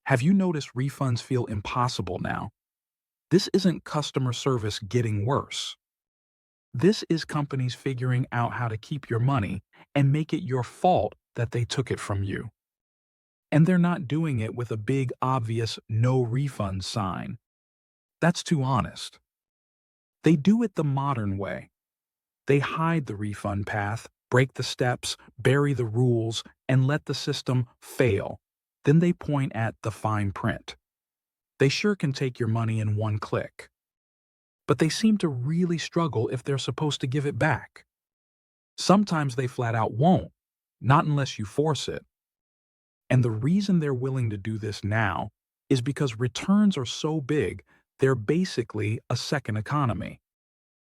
Have you noticed refunds feel impossible now? This isn't customer service getting worse. This is companies figuring out how to keep your money and make it your fault that they took it from you. And they're not doing it with a big, obvious no refund sign. That's too honest. They do it the modern way. They hide the refund path, break the steps, bury the rules, and let the system fail. Then they point at the fine print. They sure can take your money in one click. But they seem to really struggle if they're supposed to give it back. Sometimes they flat out won't, not unless you force it. And the reason they're willing to do this now is because returns are so big, they're basically a second economy.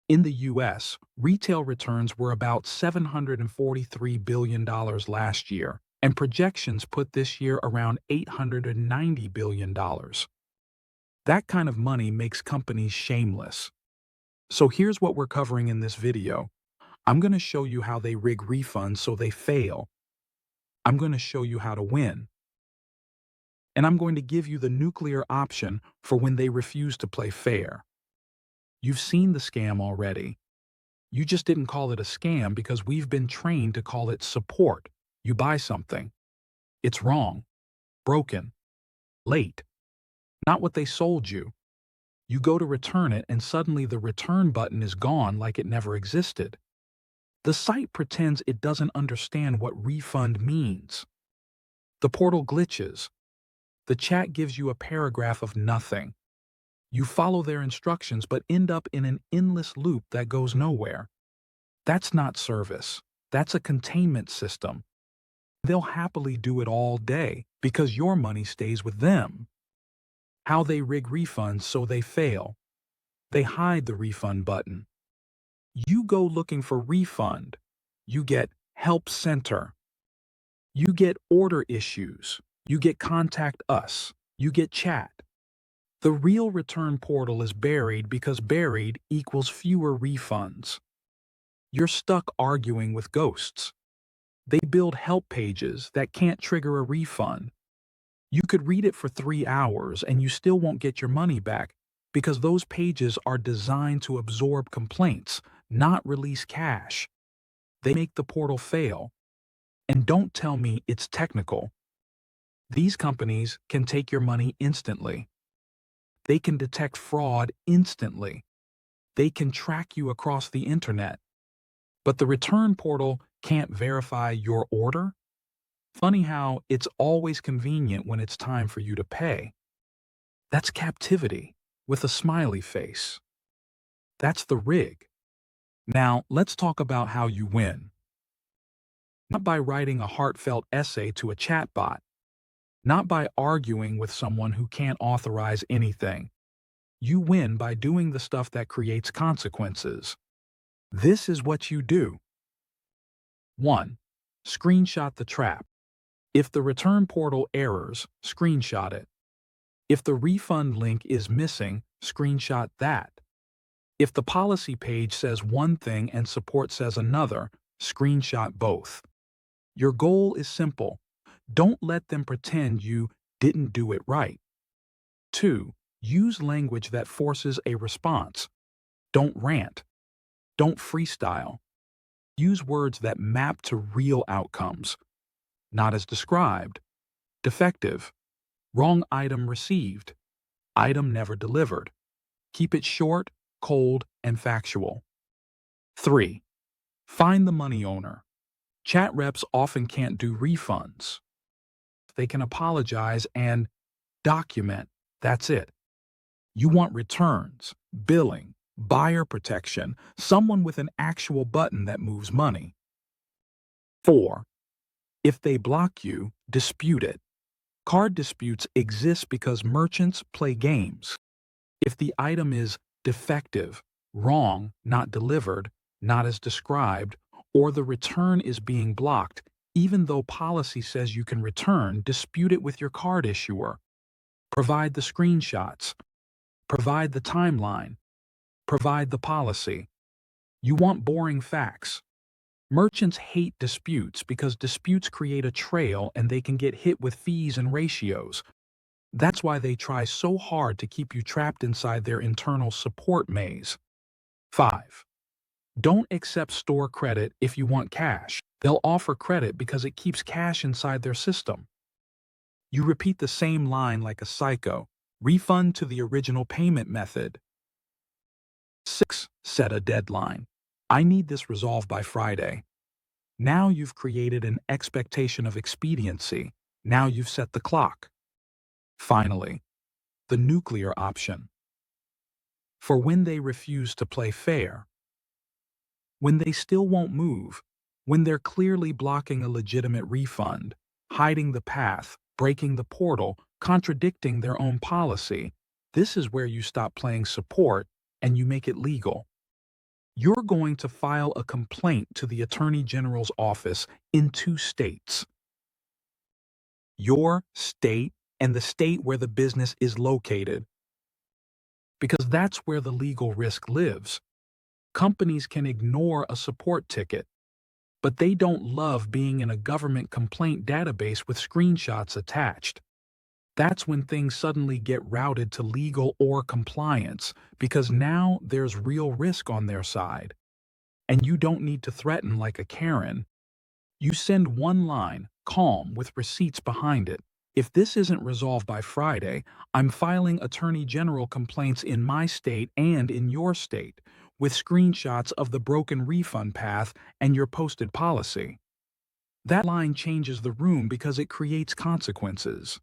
In the US, retail returns were about $743 billion last year, and projections put this year around $890 billion. That kind of money makes companies shameless. So here's what we're covering in this video. I'm going to show you how they rig refunds so they fail. I'm going to show you how to win. And I'm going to give you the nuclear option for when they refuse to play fair. You've seen the scam already. You just didn't call it a scam because we've been trained to call it support. You buy something. It's wrong, broken, late. Not what they sold you. You go to return it and suddenly the return button is gone like it never existed. The site pretends it doesn't understand what refund means. The portal glitches. The chat gives you a paragraph of nothing. You follow their instructions but end up in an endless loop that goes nowhere. That's not service. That's a containment system. They'll happily do it all day because your money stays with them. How they rig refunds so they fail. They hide the refund button. You go looking for refund. You get help center. You get order issues. You get contact us. You get chat. The real return portal is buried because buried equals fewer refunds. You're stuck arguing with ghosts. They build help pages that can't trigger a refund. You could read it for 3 hours and you still won't get your money back because those pages are designed to absorb complaints, not release cash. They make the portal fail. And don't tell me it's technical. These companies can take your money instantly. They can detect fraud instantly. They can track you across the internet. But the return portal can't verify your order? Funny how it's always convenient when it's time for you to pay. That's captivity with a smiley face. That's the rig. Now, let's talk about how you win. Not by writing a heartfelt essay to a chatbot. Not by arguing with someone who can't authorize anything. You win by doing the stuff that creates consequences. This is what you do. 1. Screenshot the trap. If the return portal errors, screenshot it. If the refund link is missing, screenshot that. If the policy page says one thing and support says another, screenshot both. Your goal is simple. Don't let them pretend you didn't do it right. 2. Use language that forces a response. Don't rant. Don't freestyle. Use words that map to real outcomes. Not as described. Defective. Wrong item received. Item never delivered. Keep it short, cold, and factual. 3. Find the money owner. Chat reps often can't do refunds. They can apologize and document. That's it. You want returns, billing, buyer protection, someone with an actual button that moves money. 4. If they block you, dispute it. Card disputes exist because merchants play games. If the item is defective, wrong, not delivered, not as described, or the return is being blocked, even though policy says you can return, dispute it with your card issuer. Provide the screenshots. Provide the timeline. Provide the policy. You want boring facts. Merchants hate disputes because disputes create a trail and they can get hit with fees and ratios. That's why they try so hard to keep you trapped inside their internal support maze. 5. Don't accept store credit if you want cash. They'll offer credit because it keeps cash inside their system. You repeat the same line like a psycho. Refund to the original payment method. 6. Set a deadline. I need this resolved by Friday. Now you've created an expectation of expediency. Now you've set the clock. Finally, the nuclear option. For when they refuse to play fair, when they still won't move, when they're clearly blocking a legitimate refund, hiding the path, breaking the portal, contradicting their own policy, this is where you stop playing support and you make it legal. You're going to file a complaint to the Attorney General's office in 2 states. Your state and the state where the business is located. Because that's where the legal risk lives. Companies can ignore a support ticket, but they don't love being in a government complaint database with screenshots attached. That's when things suddenly get routed to legal or compliance, because now there's real risk on their side. And you don't need to threaten like a Karen. You send one line, calm, with receipts behind it. If this isn't resolved by Friday, I'm filing Attorney General complaints in my state and in your state, with screenshots of the broken refund path and your posted policy. That line changes the room because it creates consequences.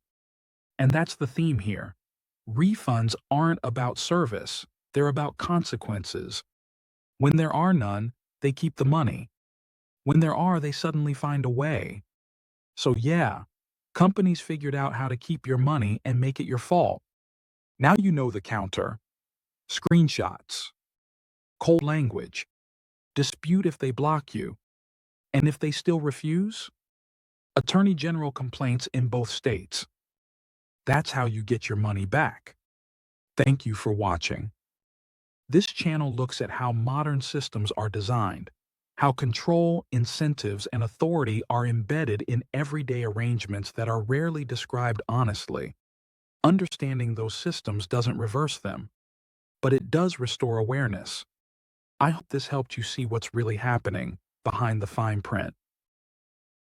And that's the theme here. Refunds aren't about service, they're about consequences. When there are none, they keep the money. When there are, they suddenly find a way. So yeah, companies figured out how to keep your money and make it your fault. Now you know the counter. Screenshots. Cold language. Dispute if they block you. And if they still refuse? Attorney General complaints in both states. That's how you get your money back. Thank you for watching. This channel looks at how modern systems are designed, how control, incentives, and authority are embedded in everyday arrangements that are rarely described honestly. Understanding those systems doesn't reverse them, but it does restore awareness. I hope this helped you see what's really happening behind the fine print.